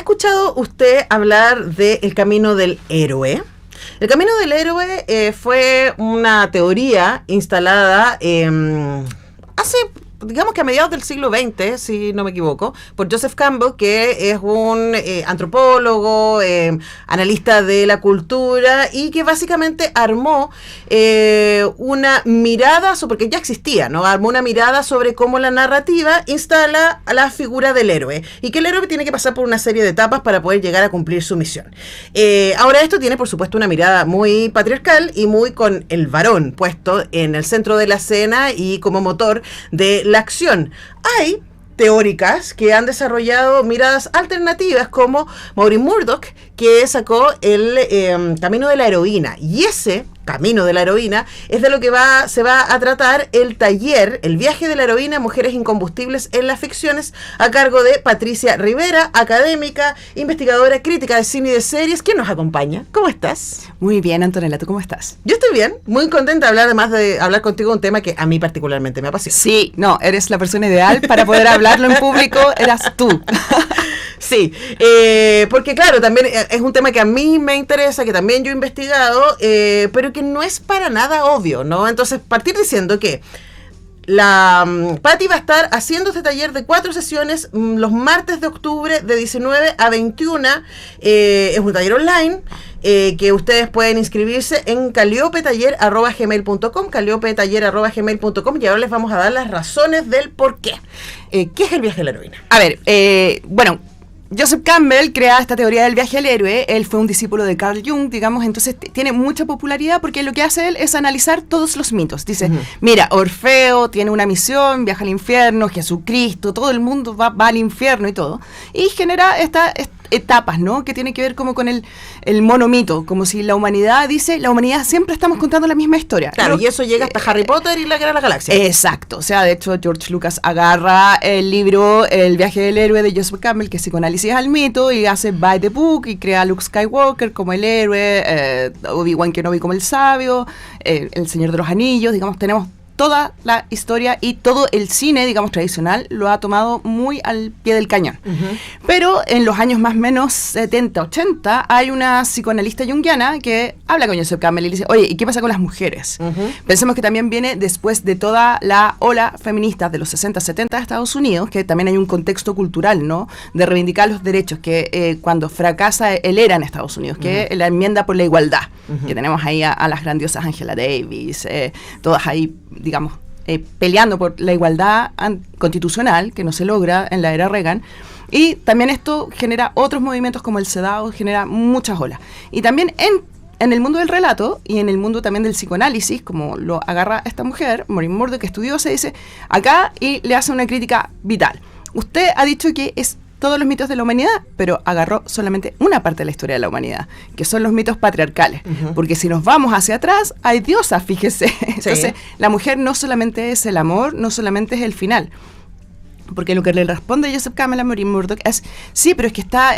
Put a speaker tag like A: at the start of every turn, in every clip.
A: escuchado usted hablar de el camino del héroe? El camino del héroe fue una teoría instalada hace, digamos que a mediados del siglo XX, si no me equivoco, por Joseph Campbell, que es un antropólogo, analista de la cultura, y que básicamente armó una mirada, porque ya existía, ¿no? Armó una mirada sobre cómo la narrativa instala a la figura del héroe, y que el héroe tiene que pasar por una serie de etapas para poder llegar a cumplir su misión. Ahora esto tiene, por supuesto, una mirada muy patriarcal y muy con el varón puesto en el centro de la escena y como motor de la acción. Hay teóricas que han desarrollado miradas alternativas, como Maureen Murdoch, que sacó el camino de la heroína, y ese camino de la heroína es de lo que se va a tratar el taller, el viaje de la heroína, mujeres incombustibles en las ficciones, a cargo de Patricia Rivera, académica, investigadora, crítica de cine y de series, que nos acompaña. ¿Cómo estás?
B: Muy bien, Antonella, ¿tú cómo estás?
A: Yo estoy bien, muy contenta de hablar contigo de un tema que a mí particularmente me apasiona.
B: Sí, no, eres la persona ideal para poder hablarlo en público, eras tú.
A: Sí, porque claro, también es un tema que a mí me interesa, que también yo he investigado, pero que no es para nada obvio, ¿no? Entonces, partir diciendo que la Patti va a estar haciendo este taller de 4 sesiones los martes de octubre de 19 a 21. Es un taller online que ustedes pueden inscribirse en caliopetaller@gmail.com, caliopetaller@gmail.com, y ahora les vamos a dar las razones del por qué. ¿Qué es el viaje de la heroína?
B: A ver, bueno, Joseph Campbell crea esta teoría del viaje al héroe. Él fue un discípulo de Carl Jung, digamos, entonces tiene mucha popularidad porque lo que hace él es analizar todos los mitos. Dice, mira, Orfeo tiene una misión, viaja al infierno, Jesucristo, todo el mundo va al infierno y todo. Y genera estas etapas, ¿no? Que tiene que ver como con el monomito, como si la humanidad siempre estamos contando la misma historia.
A: Claro, y eso llega hasta Harry Potter y la Guerra de la Galaxia.
B: Exacto, o sea, de hecho George Lucas agarra el libro El viaje del héroe de Joseph Campbell, que psicoanálisis al mito, y hace By the Book, y crea a Luke Skywalker como el héroe, Obi-Wan Kenobi como el sabio, el Señor de los Anillos, digamos, tenemos toda la historia y todo el cine, digamos, tradicional, lo ha tomado muy al pie del cañón. Pero en los años más o menos 70, 80, hay una psicoanalista junguiana que habla con Joseph Campbell y le dice, oye, ¿y qué pasa con las mujeres? Pensemos que también viene después de toda la ola feminista de los 60, 70 de Estados Unidos, que también hay un contexto cultural, ¿no? De reivindicar los derechos, que cuando fracasa el ERA en Estados Unidos, que es la enmienda por la igualdad, que tenemos ahí a las grandiosas Angela Davis, todas ahí, digamos, peleando por la igualdad constitucional, que no se logra en la era Reagan. Y también esto genera otros movimientos como el CEDAW, genera muchas olas. Y también en el mundo del relato y en el mundo también del psicoanálisis, como lo agarra esta mujer, Maureen Murdoch, que estudió, se dice acá, y le hace una crítica vital. Usted ha dicho que es todos los mitos de la humanidad, pero agarró solamente una parte de la historia de la humanidad, que son los mitos patriarcales. Porque si nos vamos hacia atrás, hay diosas, fíjese. Entonces, la mujer no solamente es el amor, no solamente es el final. Porque lo que le responde Joseph Campbell a Maureen Murdoch es, sí, pero es que está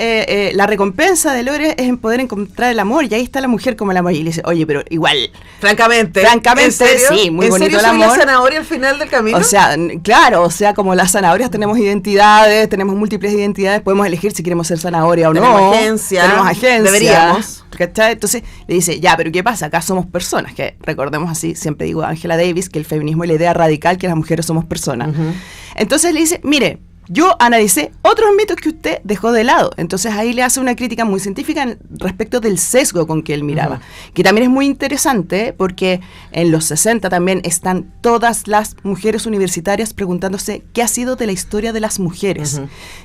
B: la recompensa del héroe es en poder encontrar el amor, y ahí está la mujer como el amor. Y le dice, oye, pero igual, francamente,
A: ¿en serio?
B: sí, muy
A: bonito
B: el amor. ¿En
A: serio soy la zanahoria al final del camino?
B: O sea, claro, o sea, como las zanahorias tenemos identidades, tenemos múltiples identidades, podemos elegir si queremos ser zanahoria o
A: tenemos
B: no.
A: Agencia,
B: tenemos agencia.
A: Deberíamos.
B: ¿Cachai? Entonces le dice, ya, pero ¿qué pasa? Acá somos personas, que recordemos así, siempre digo Angela Davis, que el feminismo es la idea radical que las mujeres somos personas. Entonces le dice, mire, yo analicé otros mitos que usted dejó de lado. Entonces ahí le hace una crítica muy científica respecto del sesgo con que él miraba, que también es muy interesante porque en los 60 también están todas las mujeres universitarias preguntándose qué ha sido de la historia de las mujeres.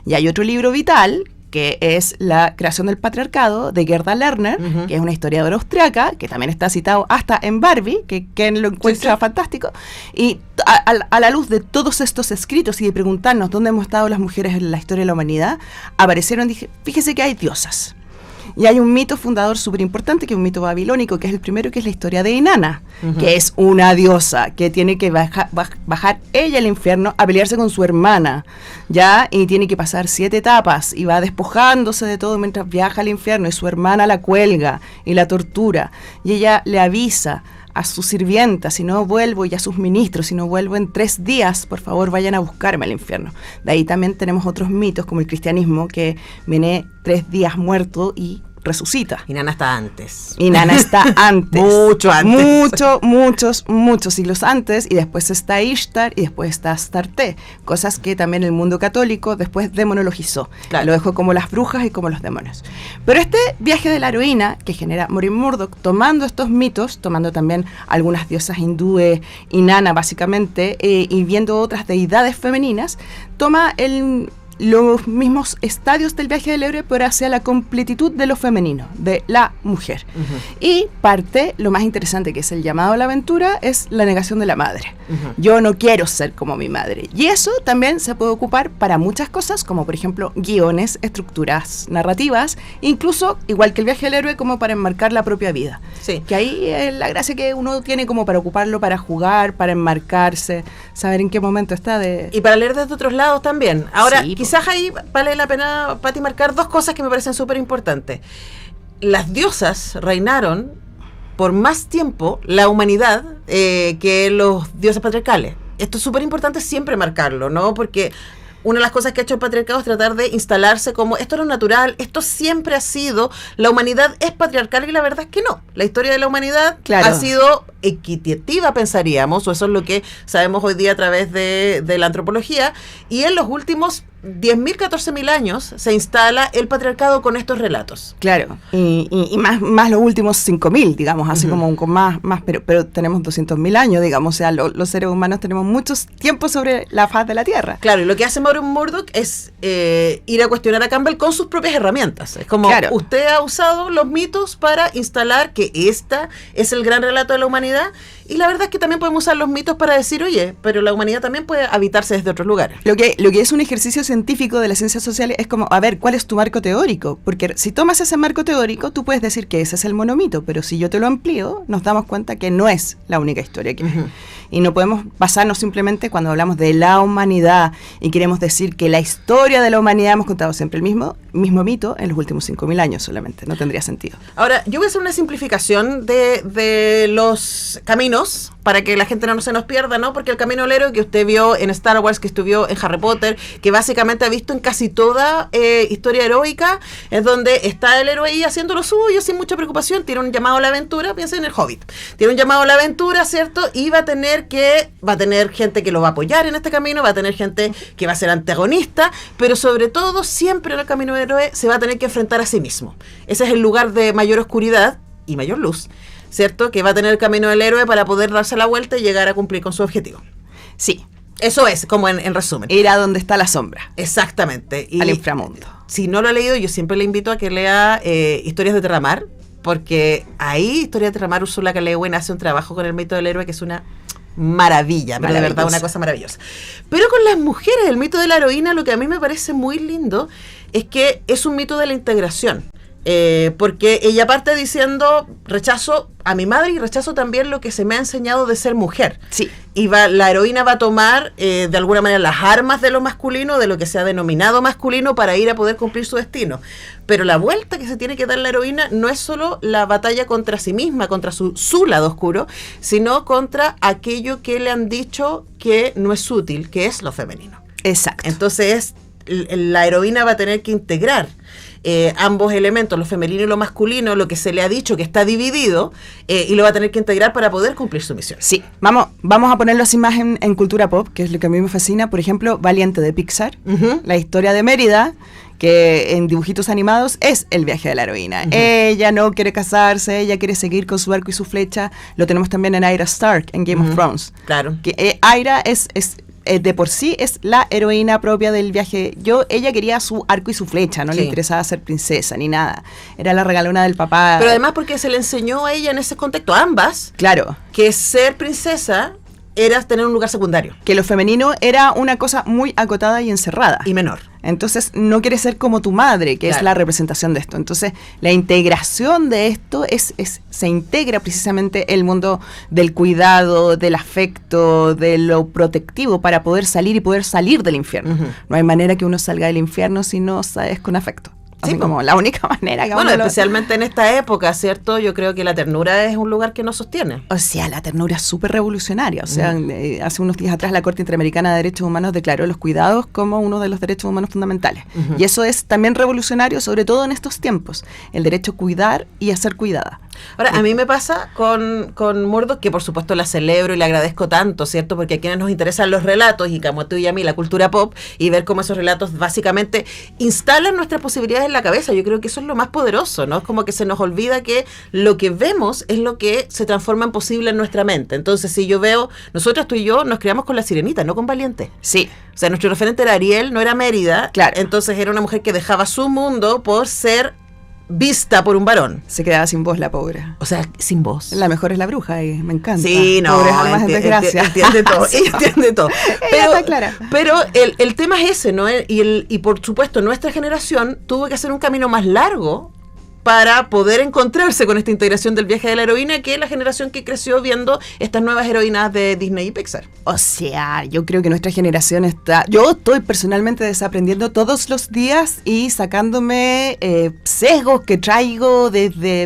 B: Y hay otro libro vital, que es La creación del patriarcado, de Gerda Lerner, que es una historiadora austriaca, que también está citado hasta en Barbie, que lo encuentra fantástico, y a la luz de todos estos escritos y de preguntarnos dónde hemos estado las mujeres en la historia de la humanidad, aparecieron, dije, fíjese que hay diosas. Y hay un mito fundador súper importante, que es un mito babilónico, que es el primero, que es la historia de Inanna, que es una diosa que tiene que bajar ella al infierno a pelearse con su hermana, ¿ya? Y tiene que pasar 7 etapas y va despojándose de todo mientras viaja al infierno, y su hermana la cuelga y la tortura, y ella le avisa a sus sirvientas, si no vuelvo, y a sus ministros, si no vuelvo en 3 días, por favor vayan a buscarme al infierno. De ahí también tenemos otros mitos como el cristianismo, que viene 3 días muerto y resucita.
A: Y Nana está antes.
B: Y Nana está antes.
A: Mucho antes.
B: Muchos siglos antes, y después está Ishtar y después está Astarte, cosas que también el mundo católico después demonologizó.
A: Claro.
B: Lo dejó como las brujas y como los demonios. Pero este viaje de la heroína que genera Maureen Murdoch, tomando estos mitos, tomando también algunas diosas hindúes y Nana básicamente, y viendo otras deidades femeninas, toma los mismos estadios del viaje del héroe, pero hacia la completitud de lo femenino, de la mujer. Y parte, lo más interesante, que es el llamado a la aventura, es la negación de la madre. Yo no quiero ser como mi madre. Y eso también se puede ocupar para muchas cosas, como por ejemplo guiones, estructuras narrativas, incluso, igual que el viaje del héroe, como para enmarcar la propia vida.
A: Sí.
B: Que ahí es la gracia que uno tiene como para ocuparlo, para jugar, para enmarcarse, saber en qué momento está de...
A: Y para leer desde otros lados también. Ahora,
B: Sí,
A: quizás ahí vale la pena, Pati, marcar 2 cosas que me parecen súper importantes. Las diosas reinaron por más tiempo la humanidad que los dioses patriarcales. Esto es súper importante siempre marcarlo, ¿no? Porque una de las cosas que ha hecho el patriarcado es tratar de instalarse como esto es lo natural, esto siempre ha sido, la humanidad es patriarcal, y la verdad es que no. La historia de la humanidad ha sido equitativa, pensaríamos, o eso es lo que sabemos hoy día a través de la antropología, y en los últimos 10.000, 14.000 años se instala el patriarcado con estos relatos.
B: Claro, y más los últimos 5.000, digamos, así como con más pero tenemos 200.000 años, digamos, o sea, los seres humanos tenemos muchos tiempos sobre la faz de la Tierra.
A: Claro, y lo que hace Maureen Murdoch es ir a cuestionar a Campbell con sus propias herramientas. Es como, usted ha usado los mitos para instalar que esta es el gran relato de la humanidad, y la verdad es que también podemos usar los mitos para decir, oye, pero la humanidad también puede habitarse desde otros lugares.
B: Lo que es un ejercicio científico de las ciencias sociales es como, a ver, ¿cuál es tu marco teórico? Porque si tomas ese marco teórico, tú puedes decir que ese es el monomito, pero si yo te lo amplío, nos damos cuenta que no es la única historia que hay. Y no podemos basarnos simplemente cuando hablamos de la humanidad y queremos decir que la historia de la humanidad hemos contado siempre el mismo mito en los últimos 5.000 años solamente. No tendría sentido.
A: Ahora, yo voy a hacer una simplificación de los caminos para que la gente no se nos pierda, ¿no? Porque el camino del héroe que usted vio en Star Wars, que estuvo en Harry Potter, que básicamente ha visto en casi toda historia heroica, es donde está el héroe ahí haciendo lo suyo sin mucha preocupación, tiene un llamado a la aventura, piensen en el Hobbit, tiene un llamado a la aventura, ¿cierto? Y va a tener gente que lo va a apoyar en este camino, va a tener gente que va a ser antagonista, pero sobre todo siempre en el camino del héroe se va a tener que enfrentar a sí mismo. Ese es el lugar de mayor oscuridad y mayor luz, ¿cierto? Que va a tener el camino del héroe para poder darse la vuelta y llegar a cumplir con su objetivo.
B: Sí.
A: Eso es, como en resumen.
B: Ir a donde está la sombra.
A: Exactamente. Y
B: al inframundo.
A: Si no lo ha leído, yo siempre le invito a que lea Historias de Terramar, porque ahí Historias de Terramar, Ursula K. Le Guin hace un trabajo con el mito del héroe que es una maravilla, pero de verdad una cosa maravillosa. Pero con las mujeres, el mito de la heroína, lo que a mí me parece muy lindo es que es un mito de la integración. Porque ella parte diciendo, rechazo a mi madre y rechazo también lo que se me ha enseñado de ser mujer.
B: Sí.
A: Y la heroína va a tomar de alguna manera las armas de lo masculino, de lo que se ha denominado masculino, para ir a poder cumplir su destino. Pero la vuelta que se tiene que dar la heroína no es solo la batalla contra sí misma, contra su lado oscuro, sino contra aquello que le han dicho que no es útil, que es lo femenino.
B: Exacto.
A: Entonces la heroína va a tener que integrar ambos elementos, lo femenino y lo masculino, lo que se le ha dicho que está dividido, y lo va a tener que integrar para poder cumplir su misión.
B: Sí, vamos a ponerlo así más en cultura pop, que es lo que a mí me fascina. Por ejemplo, Valiente de Pixar, la historia de Mérida, que en dibujitos animados es el viaje de la heroína. Ella no quiere casarse, ella quiere seguir con su arco y su flecha. Lo tenemos también en Arya Stark, en Game of Thrones.
A: Claro.
B: Que Arya es de por sí es la heroína propia del viaje. Ella quería su arco y su flecha, no le interesaba ser princesa ni nada. Era la regalona del papá.
A: Pero además porque se le enseñó a ella en ese contexto, a ambas,
B: claro,
A: que ser princesa era tener un lugar secundario.
B: Que lo femenino era una cosa muy acotada y encerrada.
A: Y menor.
B: Entonces no quiere ser como tu madre, que es la representación de esto. Entonces la integración de esto se integra precisamente el mundo del cuidado, del afecto, de lo protectivo, para poder salir del infierno. No hay manera que uno salga del infierno si no es con afecto. Así
A: Sí,
B: como la única manera que
A: bueno,
B: uno lo-
A: especialmente en esta época, ¿cierto? Yo creo que la ternura es un lugar que nos sostiene.
B: O sea, la ternura es súper revolucionaria. O sea, hace unos días atrás la Corte Interamericana de Derechos Humanos declaró los cuidados como uno de los derechos humanos fundamentales. Y eso es también revolucionario, sobre todo en estos tiempos. El derecho a cuidar y a ser cuidada.
A: Ahora, a mí me pasa con Murdoch, que por supuesto la celebro y le agradezco tanto, ¿cierto? Porque a quienes nos interesan los relatos, y como a tú y a mí, la cultura pop, y ver cómo esos relatos básicamente instalan nuestras posibilidades en la cabeza. Yo creo que eso es lo más poderoso, ¿no? Es como que se nos olvida que lo que vemos es lo que se transforma en posible en nuestra mente. Entonces, si yo veo, nosotros, tú y yo, nos criamos con La Sirenita, no con Valiente.
B: Sí.
A: O sea, nuestro referente era Ariel, no era Mérida.
B: Claro.
A: Entonces era una mujer que dejaba su mundo por ser vista por un varón.
B: Se quedaba sin voz la pobre.
A: O sea, sin voz.
B: La mejor es la bruja y me encanta.
A: Sí, no,
B: Pobres almas en desgracia.
A: entiende todo, ella entiende todo.
B: Ella está clara.
A: Pero el tema es ese, ¿no? Y por supuesto, nuestra generación tuvo que hacer un camino más largo para poder encontrarse con esta integración del viaje de la heroína, que es la generación que creció viendo estas nuevas heroínas de Disney y Pixar.
B: O sea, yo creo que nuestra generación está... Yo estoy personalmente desaprendiendo todos los días y sacándome sesgos que traigo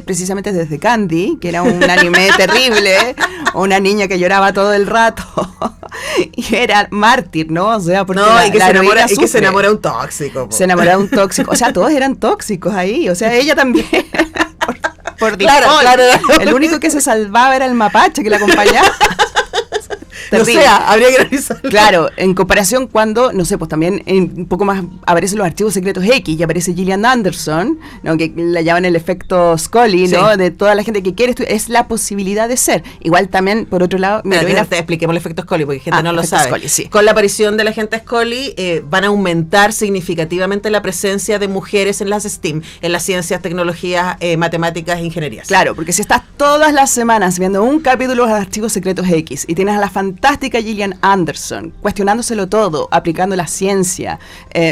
B: precisamente desde Candy, que era un anime terrible, una niña que lloraba todo el rato y era mártir, ¿no? O sea, porque
A: No, y que
B: heroína
A: se
B: sufre.
A: enamora de un tóxico. Po.
B: Se enamoraba de un tóxico. O sea, todos eran tóxicos ahí. O sea, ella también. por
A: Claro,
B: default.
A: claro.
B: El único que se salvaba era el mapache que la acompañaba.
A: O
B: Terrible.
A: sea, habría que revisarlo.
B: Claro, en comparación cuando, no sé, pues también un poco más aparecen los archivos secretos X y aparece Gillian Anderson, ¿no? Que la llaman el efecto Scully, ¿no?
A: Sí.
B: De toda la gente que quiere estudiar, es la posibilidad de ser. Igual también, por otro lado, mi heroína
A: Te expliquemos el efecto Scully, porque gente no lo
B: efecto
A: sabe.
B: Scully, sí.
A: Con la aparición de la gente Scully, van a aumentar significativamente la presencia de mujeres en las STEAM, en las ciencias, tecnologías, matemáticas e ingenierías.
B: Claro, porque si estás todas las semanas viendo un capítulo de los archivos secretos X y tienes a la fantástica Gillian Anderson cuestionándoselo todo, aplicando la ciencia,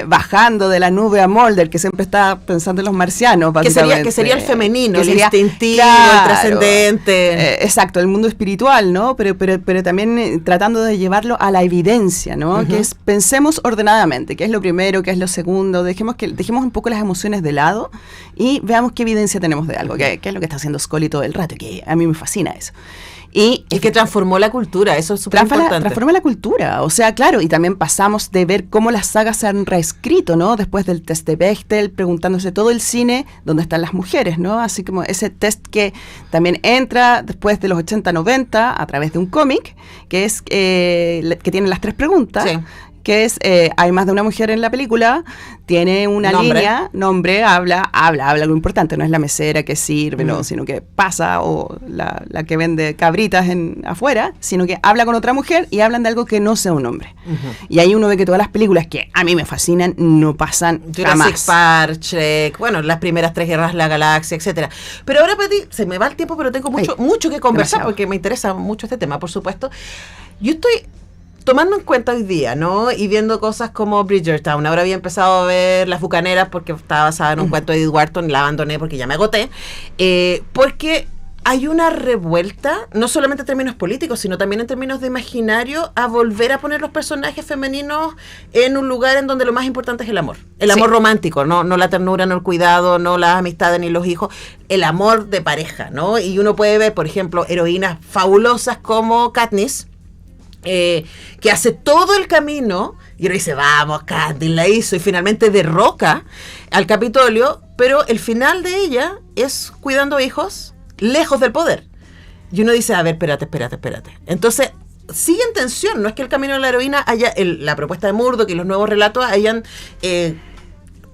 B: bajando de la nube a Mulder, que siempre está pensando en los marcianos, básicamente.
A: Que sería el femenino,
B: Que
A: el
B: sería-
A: instintivo,
B: claro,
A: el trascendente.
B: exacto, el mundo espiritual, ¿no? Pero también tratando de llevarlo a la evidencia, ¿no? Que es, pensemos ordenadamente, qué es lo primero, qué es lo segundo, dejemos un poco las emociones de lado y veamos qué evidencia tenemos de algo, qué es lo que está haciendo Scully todo el rato, que a mí me fascina eso. Y
A: que transformó la cultura, eso es súper importante.
B: transforma la cultura, o sea, claro, y también pasamos de ver cómo las sagas se han reescrito, ¿no? Después del test de Bechdel, preguntándose todo el cine dónde están las mujeres, ¿no? Así como ese test que también entra después de los 80-90 a través de un cómic, que es que tiene las 3 preguntas.
A: Sí.
B: Que es, hay más de una mujer en la película, tiene una línea, nombre, habla algo importante, no es la mesera que sirve, no, sino que pasa, o la que vende cabritas afuera, sino que habla con otra mujer y hablan de algo que no sea un hombre. Y ahí uno ve que todas las películas que a mí me fascinan no pasan
A: Jurassic
B: jamás.
A: Park, Shrek, bueno, las primeras 3 guerras de la galaxia, etcétera. Pero ahora, Pati, se me va el tiempo, pero tengo mucho que conversar,
B: demasiado.
A: porque me interesa mucho este tema, por supuesto. Yo estoy tomando en cuenta hoy día, ¿no? Y viendo cosas como Bridgertown. Ahora había empezado a ver Las Bucaneras porque estaba basada en un cuento de Edith Wharton, la abandoné porque ya me agoté. Porque hay una revuelta, no solamente en términos políticos, sino también en términos de imaginario, a volver a poner los personajes femeninos en un lugar en donde lo más importante es el amor. El amor romántico, no la ternura, no el cuidado, no las amistades ni los hijos. El amor de pareja, ¿no? Y uno puede ver, por ejemplo, heroínas fabulosas como Katniss, que hace todo el camino y uno dice, vamos, Katniss la hizo, y finalmente derroca al Capitolio, pero el final de ella es cuidando hijos lejos del poder. Y uno dice, a ver, espérate. Entonces, sigue en tensión, no es que el camino de la heroína haya, la propuesta de Murdoch y los nuevos relatos hayan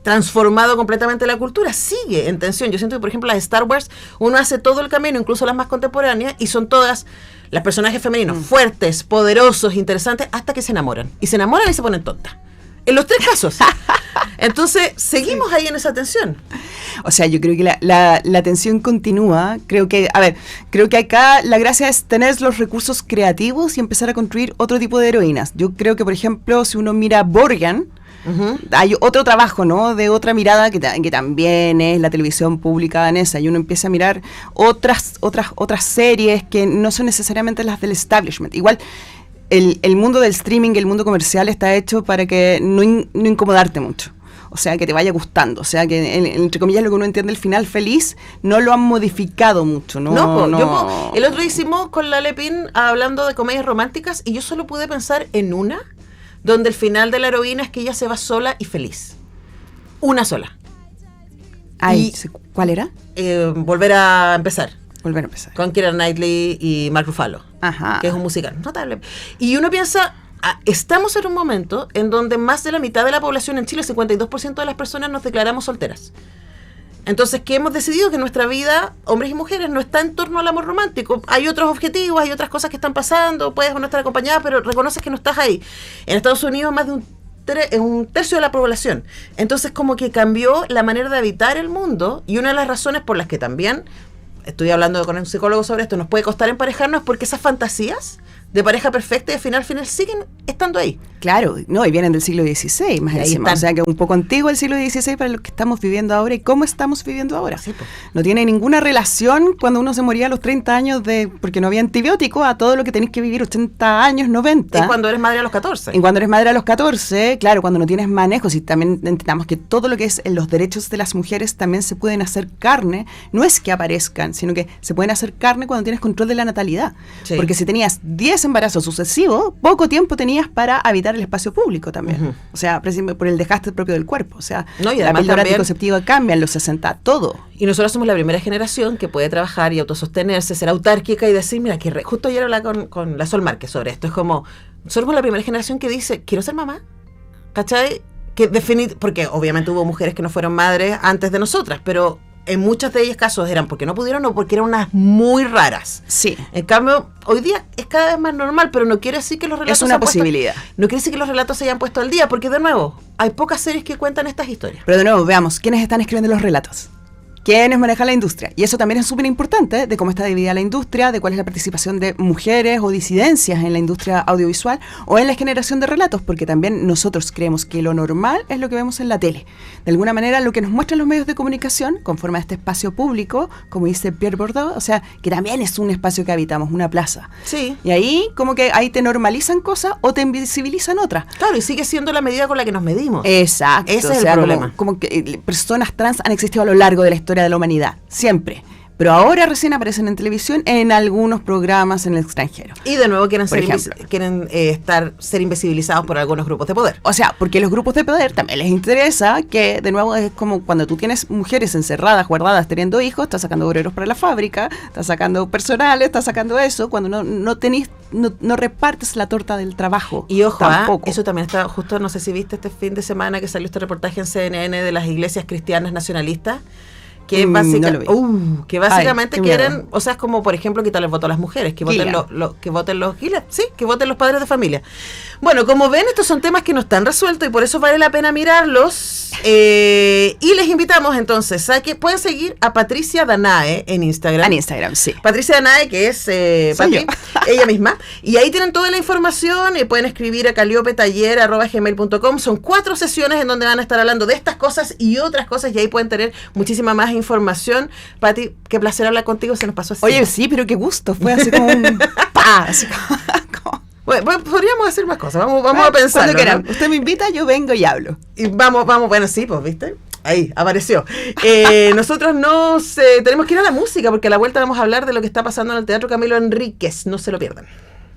A: transformado completamente la cultura, sigue en tensión. Yo siento que, por ejemplo, las Star Wars, uno hace todo el camino, incluso las más contemporáneas, y son todas los personajes femeninos fuertes, poderosos, interesantes, hasta que se enamoran. Y se enamoran y se ponen tontas. En los 3 casos. Entonces, seguimos ahí en esa tensión.
B: O sea, yo creo que la tensión continúa. Creo que acá la gracia es tener los recursos creativos y empezar a construir otro tipo de heroínas. Yo creo que, por ejemplo, si uno mira Borgen, hay otro trabajo, ¿no? De otra mirada que también es la televisión pública danesa, y uno empieza a mirar otras series que no son necesariamente las del establishment. Igual, el mundo del streaming, el mundo comercial está hecho para que no incomodarte mucho. o sea, que te vaya gustando, o sea, que entre comillas lo que uno entiende el final feliz, no lo han modificado mucho, ¿no?
A: El otro hicimos con la Lepin hablando de comedias románticas y yo solo pude pensar en una donde el final de la heroína es que ella se va sola y feliz. Una sola.
B: Ay, ¿cuál era?
A: Volver a empezar.
B: Volver a empezar.
A: Con Keira Knightley y Mark Ruffalo.
B: Ajá.
A: Que es un musical notable. Y uno piensa, estamos en un momento en donde más de la mitad de la población en Chile, 52% de las personas nos declaramos solteras. Entonces, ¿qué hemos decidido? Que nuestra vida, hombres y mujeres, no está en torno al amor romántico. Hay otros objetivos, hay otras cosas que están pasando, puedes no estar acompañada, pero reconoces que no estás ahí. En Estados Unidos, más de un tercio de la población. Entonces, como que cambió la manera de habitar el mundo, y una de las razones por las que también, estoy hablando con un psicólogo sobre esto, nos puede costar emparejarnos, porque esas fantasías de pareja perfecta y de final siguen estando ahí.
B: Claro, no, y vienen del siglo XVI, más encima. O sea, que un poco antiguo el siglo XVI para lo que estamos viviendo ahora y cómo estamos viviendo ahora.
A: Sí, pues.
B: No tiene ninguna relación cuando uno se moría a los 30 años porque no había antibióticos a todo lo que tenés que vivir 80 años, 90.
A: Y cuando eres madre a los 14.
B: Y cuando eres madre a los 14, claro, cuando no tienes manejos, y también entendamos que todo lo que es los derechos de las mujeres también se pueden hacer carne, no es que aparezcan, sino que se pueden hacer carne cuando tienes control de la natalidad. Sí. Porque si tenías 10 embarazos sucesivos, poco tiempo tenías para habitar el espacio público también. O sea, por el desgaste propio del cuerpo. O sea,
A: no, y
B: la píldora anticonceptiva cambia en los 60, todo.
A: Y nosotros somos la primera generación que puede trabajar y autosostenerse, ser autárquica y decir, mira, que justo ayer hablaba con la Sol Márquez sobre esto. Es como, somos la primera generación que dice, quiero ser mamá. ¿Cachai? Porque obviamente hubo mujeres que no fueron madres antes de nosotras, pero en muchos de ellos casos eran porque no pudieron o porque eran unas muy raras.
B: Sí.
A: En cambio, hoy día es cada vez más normal, pero no quiere decir que los relatos
B: es una posibilidad.
A: No quiere decir que los relatos se hayan puesto al día, porque de nuevo, hay pocas series que cuentan estas historias.
B: Pero de nuevo, veamos, ¿quiénes están escribiendo los relatos? ¿Quiénes manejan la industria? Y eso también es súper importante, de cómo está dividida la industria, de cuál es la participación de mujeres o disidencias en la industria audiovisual o en la generación de relatos, porque también nosotros creemos que lo normal es lo que vemos en la tele. De alguna manera, lo que nos muestran los medios de comunicación, conforme a este espacio público, como dice Pierre Bourdieu, o sea, que también es un espacio que habitamos, una plaza.
A: Sí.
B: Y ahí, como que ahí te normalizan cosas o te invisibilizan otras.
A: Claro, y sigue siendo la medida con la que nos medimos.
B: Exacto.
A: Ese es el problema.
B: Como que personas trans han existido a lo largo de la historia de la humanidad, siempre. Pero ahora recién aparecen en televisión en algunos programas en el extranjero.
A: Y de nuevo quieren ser invisibilizados por algunos grupos de poder.
B: O sea, porque los grupos de poder también les interesa que, de nuevo, es como cuando tú tienes mujeres encerradas, guardadas, teniendo hijos, estás sacando obreros para la fábrica, estás sacando personales, estás sacando eso, cuando no repartes la torta del trabajo.
A: Y ojo, eso también está justo, no sé si viste este fin de semana que salió este reportaje en CNN de las iglesias cristianas nacionalistas, que, que básicamente quieren, o sea, es como por ejemplo quitarle el voto a las mujeres, que voten que voten los padres de familia. Bueno, como ven, estos son temas que no están resueltos y por eso vale la pena mirarlos. Y les invitamos entonces a que pueden seguir a Patricia Danae en Instagram.
B: En Instagram, sí.
A: Patricia Danae, que es Pati, ella misma. Y ahí tienen toda la información y pueden escribir a caliopetaller@gmail.com. Son 4 sesiones en donde van a estar hablando de estas cosas y otras cosas y ahí pueden tener muchísima más información. Pati, qué placer hablar contigo, se nos pasó así.
B: Oye, sí, pero qué gusto, fue así como un ¡pah! Así como...
A: Bueno, podríamos hacer más cosas, vamos a pensar.
B: Cuando quieran. Usted me invita, yo vengo y hablo.
A: Y vamos, bueno, sí, pues, ¿viste? Ahí, apareció. Nosotros tenemos que ir a la música, porque a la vuelta vamos a hablar de lo que está pasando en el Teatro Camilo Enríquez, no se lo pierdan.